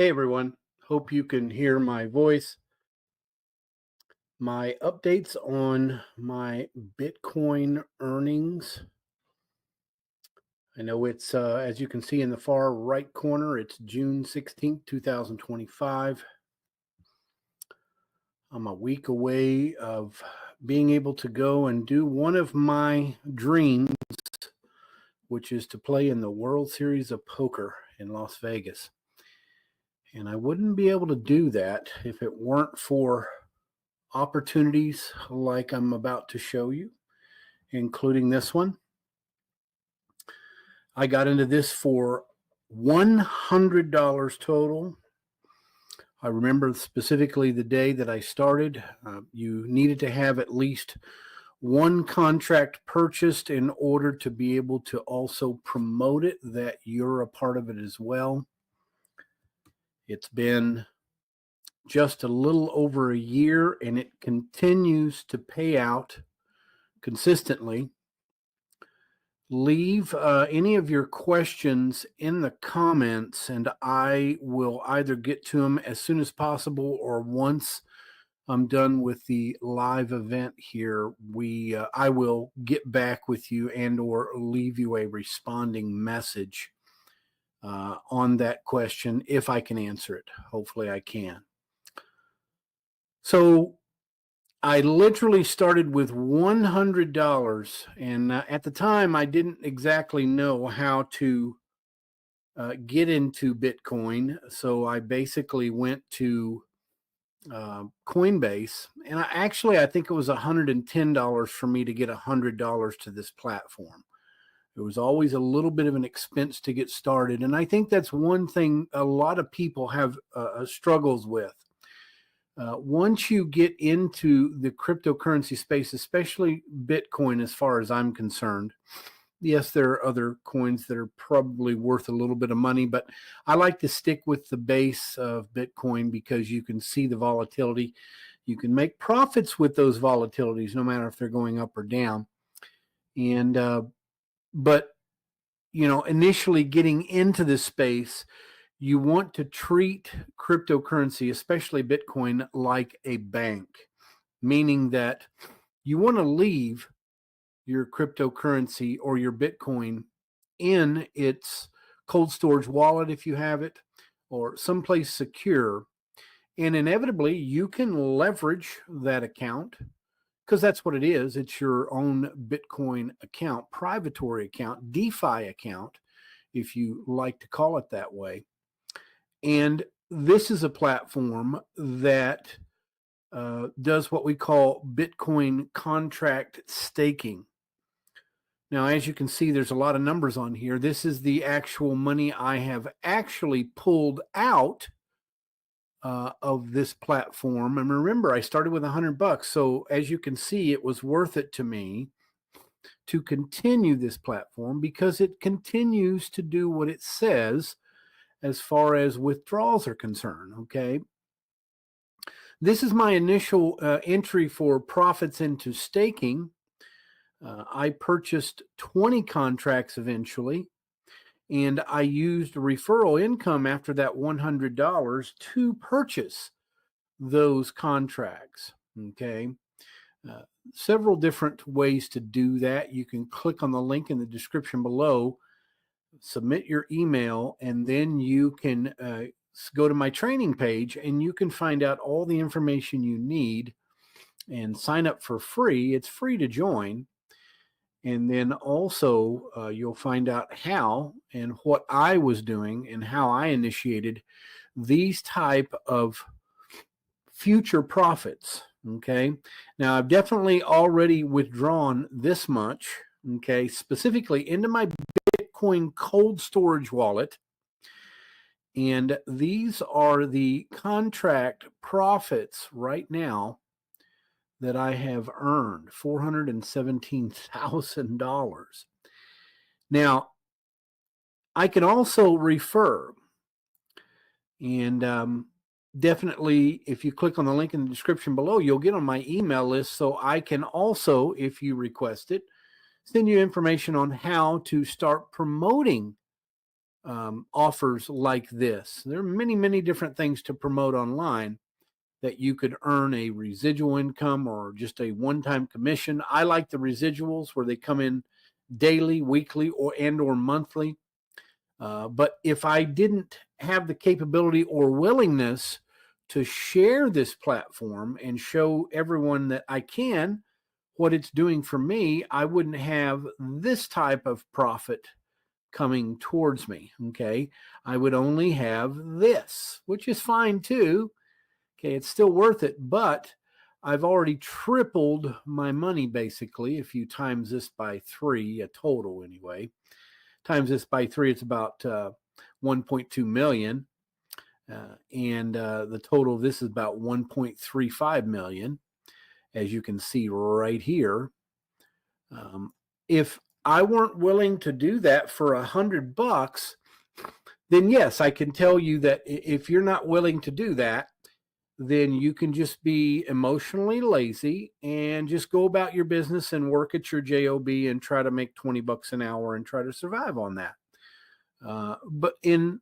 Hey everyone, hope you can hear my voice. My updates on my Bitcoin earnings. I know it's, as you can see in the far right corner, it's June 16th, 2025. I'm a week away of being able to go and do one of my dreams, which is to play in the World Series of Poker in Las Vegas. And I wouldn't be able to do that if it weren't for opportunities like I'm about to show you, including this one. I got into this for $100 total. I remember specifically the day that I started. You needed to have at least one contract purchased in order to be able to also promote it, that you're a part of it as well. It's been just a little over a year and it continues to pay out consistently. Leave any of your questions in the comments and I will either get to them as soon as possible, or once I'm done with the live event here, I will get back with you and or leave you a responding message on that question if I can answer it. Hopefully I can. So I literally started with $100, and at the time I didn't exactly know how to get into Bitcoin. So I basically went to Coinbase, and I think it was $110 for me to get $100 to this platform. It was always a little bit of an expense to get started, and I think that's one thing a lot of people have struggles with. Once you get into the cryptocurrency space, especially Bitcoin, as far as I'm concerned, yes, there are other coins that are probably worth a little bit of money, but I like to stick with the base of Bitcoin because you can see the volatility. You can make profits with those volatilities, no matter if they're going up or down. And, but, initially getting into this space, you want to treat cryptocurrency, especially Bitcoin, like a bank, meaning that you want to leave your cryptocurrency or your Bitcoin in its cold storage wallet if you have it, or someplace secure. And inevitably, you can leverage that account because that's what it is. It's your own Bitcoin account, privatory account, DeFi account, if you like to call it that way. And this is a platform that does what we call Bitcoin contract staking. Now, as you can see, there's a lot of numbers on here. This is the actual money I have actually pulled out of this platform. And remember, I started with $100. So as you can see, it was worth it to me to continue this platform because it continues to do what it says as far as withdrawals are concerned. Okay. This is my initial entry for profits into staking. I purchased 20 contracts eventually, and I used referral income after that $100 to purchase those contracts. Okay. Several different ways to do that. You can click on the link in the description below, submit your email, and then you can go to my training page and you can find out all the information you need and sign up for free. It's free to join. And then also you'll find out how and what I was doing and how I initiated these type of future profits. Okay. Now I've definitely already withdrawn this much, okay, specifically into my Bitcoin cold storage wallet. And these are the contract profits right now that I have earned, $417,000. Now, I can also refer, and definitely if you click on the link in the description below, you'll get on my email list, so I can also, if you request it, send you information on how to start promoting offers like this. There are many, many different things to promote online that you could earn a residual income or just a one-time commission. I like the residuals where they come in daily, weekly, or monthly. But if I didn't have the capability or willingness to share this platform and show everyone that I can what it's doing for me, I wouldn't have this type of profit coming towards me. Okay. I would only have this, which is fine too. Okay. It's still worth it, but I've already tripled my money basically. If you times this by 3, a total anyway, times this by 3, it's about 1.2 million. And the total of this is about 1.35 million, as you can see right here. If I weren't willing to do that for $100, then yes, I can tell you that if you're not willing to do that, then you can just be emotionally lazy and just go about your business and work at your job and try to make $20 an hour and try to survive on that. But in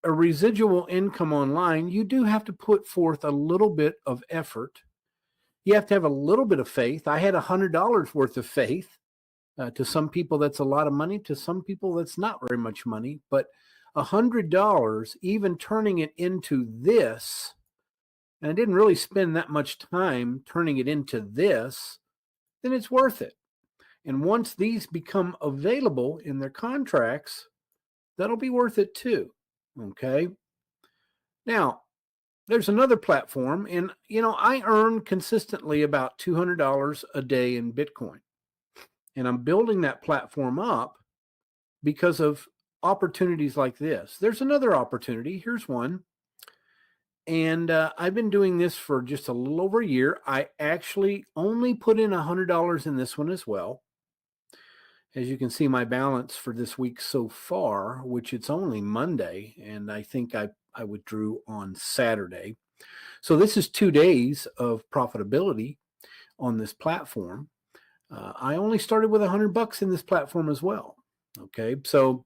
a residual income online, you do have to put forth a little bit of effort. You have to have a little bit of faith. I had $100 worth of faith. To some people, that's a lot of money. To some people, that's not very much money. But $100, even turning it into this, and I didn't really spend that much time turning it into this, then it's worth it. And once these become available in their contracts, that'll be worth it too. Okay. Now, there's another platform, and I earn consistently about $200 a day in Bitcoin. And I'm building that platform up because of opportunities like this. There's another opportunity. Here's one. And I've been doing this for just a little over a year. I actually only put in $100 in this one as well. As you can see, my balance for this week so far, which it's only Monday, and I think I withdrew on Saturday. So this is 2 days of profitability on this platform. I only started with $100 in this platform as well. Okay, so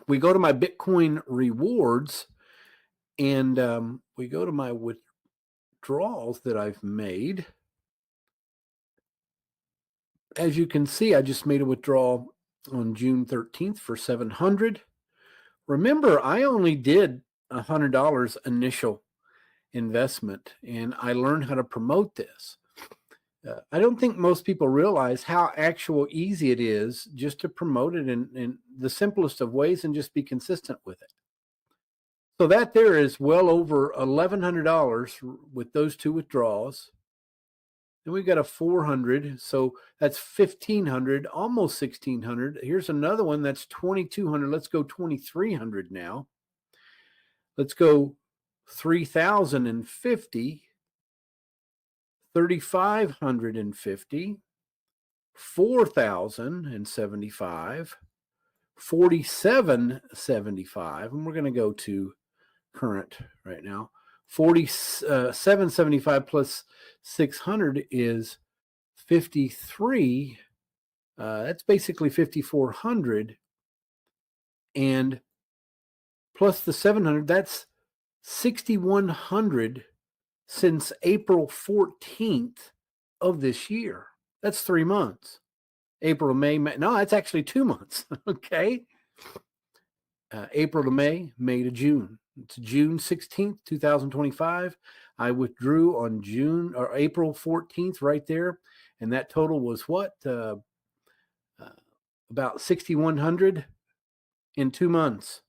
we go to my Bitcoin rewards, and we go to my withdrawals that I've made. As you can see, I just made a withdrawal on June 13th for $700. Remember, I only did $100 initial investment, and I learned how to promote this. I don't think most people realize how actual easy it is just to promote it in the simplest of ways and just be consistent with it. So that there is well over $1,100 with those 2 withdrawals. Then we've got a 400, so that's 1,500, almost 1,600. Here's another one that's 2,200. Let's go 2,300 now. Let's go 3,050. 3,550, 4,075, 4,775, and we're going to go to current right now. 4,775 plus 600 is 53. That's basically 5,400, and plus the 700, that's 6,100 since April 14th of this year. That's 3 months. April, May, no, that's actually 2 months. Okay. April to May, May to June. It's June 16th, 2025. I withdrew on April 14th right there. And that total was what? About 6,100 in 2 months.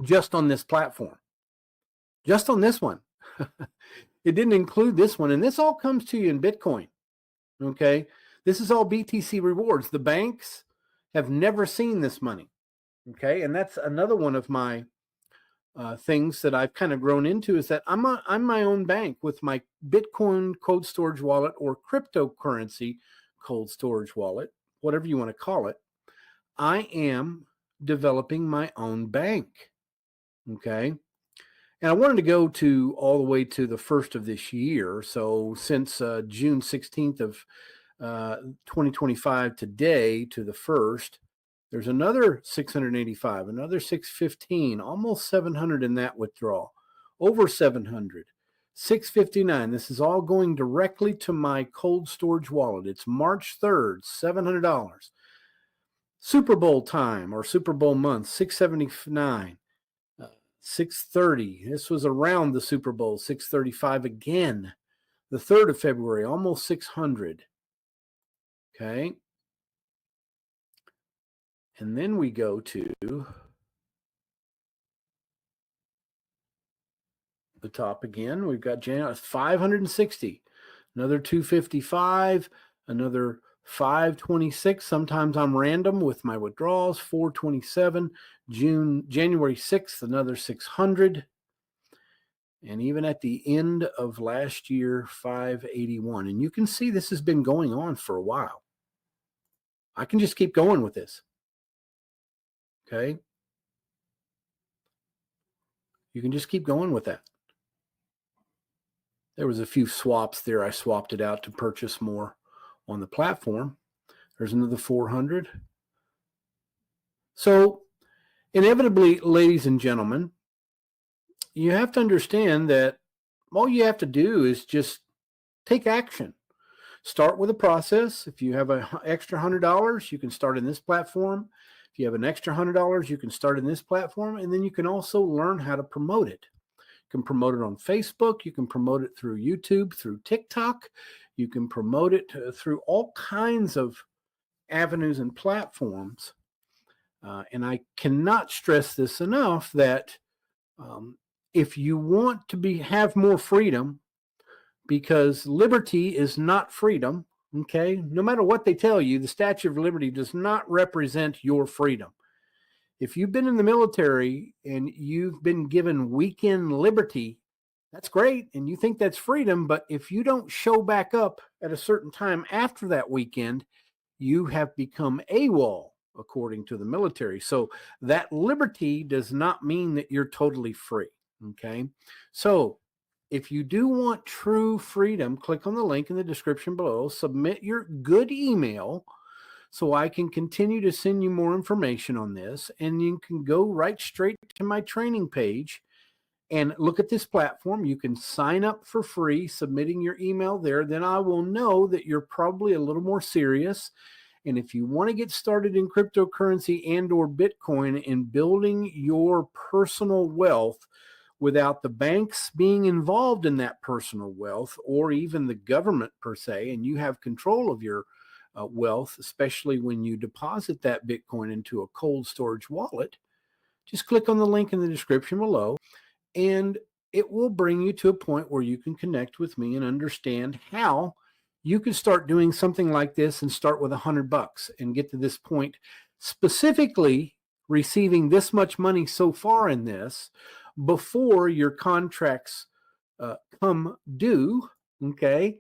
Just on this platform. Just on this one. It didn't include this one, and this all comes to you in Bitcoin. Okay, this is all BTC rewards. The banks have never seen this money. Okay, and that's another one of my things that I've kind of grown into, is that I'm my own bank with my Bitcoin cold storage wallet or cryptocurrency cold storage wallet, whatever you want to call it. I am developing my own bank. Okay. And I wanted to go to all the way to the first of this year. So since June 16th of 2025 today to the first, There's another 685, another 615, almost 700 in that withdrawal, over 700, 659. This is all going directly to my cold storage wallet. It's March 3rd, $700. Super Bowl time or Super Bowl month, 679, 630. This was around the Super Bowl, 635 again. The 3rd of February, almost 600. Okay. And then we go to the top again. We've got January 560, another 255, another 526. Sometimes I'm random with my withdrawals. 427, January 6th, another 600. And even at the end of last year, 581. And you can see this has been going on for a while. I can just keep going with this. Okay. You can just keep going with that. There was a few swaps there. I swapped it out to purchase more on the platform. There's another 400. So inevitably, ladies and gentlemen, you have to understand that all you have to do is just take action. Start with a process. If you have an extra $100, you can start in this platform. If you have an extra $100, you can start in this platform, and then you can also learn how to promote it. You can promote it on Facebook. You can promote it through YouTube, through TikTok. You can promote it through all kinds of avenues and platforms. And I cannot stress this enough that if you want to have more freedom, because liberty is not freedom, okay? No matter what they tell you, the Statue of Liberty does not represent your freedom. If you've been in the military and you've been given weekend liberty, that's great, and you think that's freedom, but if you don't show back up at a certain time after that weekend, you have become AWOL, according to the military. So that liberty does not mean that you're totally free, okay? So if you do want true freedom, click on the link in the description below, submit your good email so I can continue to send you more information on this, and you can go right straight to my training page and look at this platform. You can sign up for free, submitting your email there. Then I will know that you're probably a little more serious. And if you want to get started in cryptocurrency and or Bitcoin and building your personal wealth without the banks being involved in that personal wealth or even the government per se, and you have control of your wealth, especially when you deposit that Bitcoin into a cold storage wallet, just click on the link in the description below, and it will bring you to a point where you can connect with me and understand how you can start doing something like this and start with $100 and get to this point, specifically receiving this much money so far in this before your contracts come due, okay?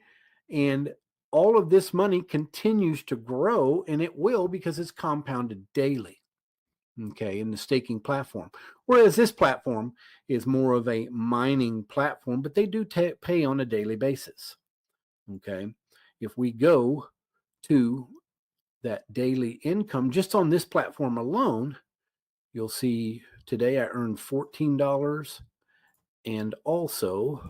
And all of this money continues to grow, and it will because it's compounded daily, okay, in the staking platform. Whereas this platform is more of a mining platform, but they do pay on a daily basis, okay? If we go to that daily income, just on this platform alone, you'll see today I earned $14 and also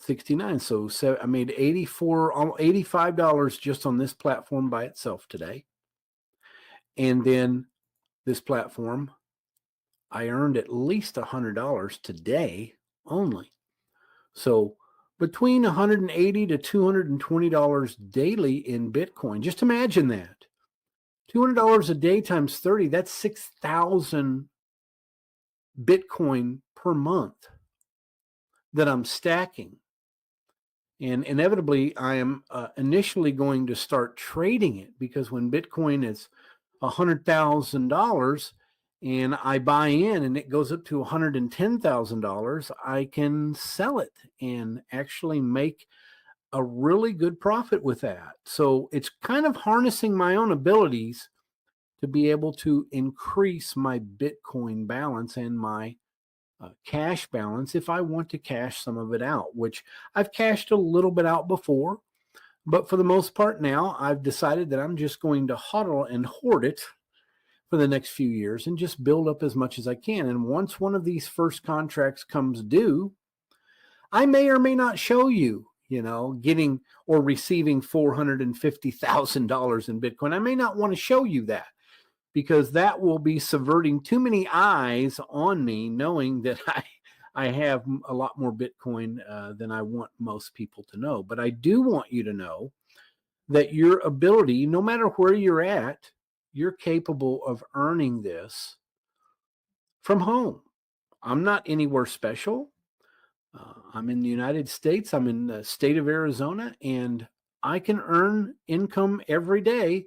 69. So I made $85 just on this platform by itself today. And then this platform, I earned at least $100 today only. So between $180 to $220 daily in Bitcoin. Just imagine that. $200 a day times 30, that's 6,000 Bitcoin per month that I'm stacking. And inevitably, I am initially going to start trading it, because when Bitcoin is $100,000 and I buy in and it goes up to $110,000, I can sell it and actually make a really good profit with that. So it's kind of harnessing my own abilities to be able to increase my Bitcoin balance and my cash balance if I want to cash some of it out, which I've cashed a little bit out before, But for the most part now, I've decided that I'm just going to hodl and hoard it for the next few years and just build up as much as I can. And once one of these first contracts comes due, I may or may not show you, getting or receiving $450,000 in Bitcoin. I may not want to show you that because that will be subverting too many eyes on me, knowing that I have a lot more Bitcoin than I want most people to know. But I do want you to know that your ability, no matter where you're at, you're capable of earning this from home. I'm not anywhere special. I'm in the United States. I'm in the state of Arizona, and I can earn income every day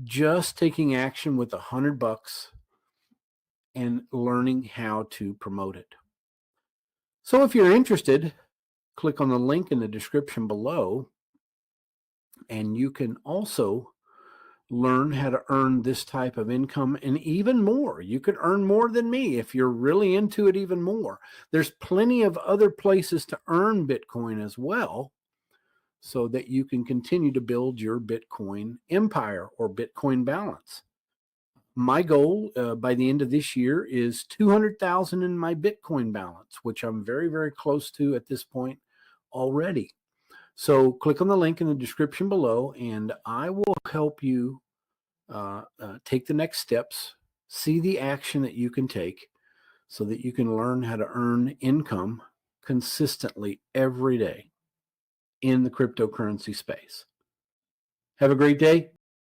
just taking action with $100 and learning how to promote it. So if you're interested, click on the link in the description below, and you can also learn how to earn this type of income and even more. You could earn more than me if you're really into it even more. There's plenty of other places to earn Bitcoin as well so that you can continue to build your Bitcoin empire or Bitcoin balance. My goal by the end of this year is 200,000 in my Bitcoin balance, which I'm very, very close to at this point already. So click on the link in the description below, and I will help you take the next steps, see the action that you can take so that you can learn how to earn income consistently every day in the cryptocurrency space. Have a great day.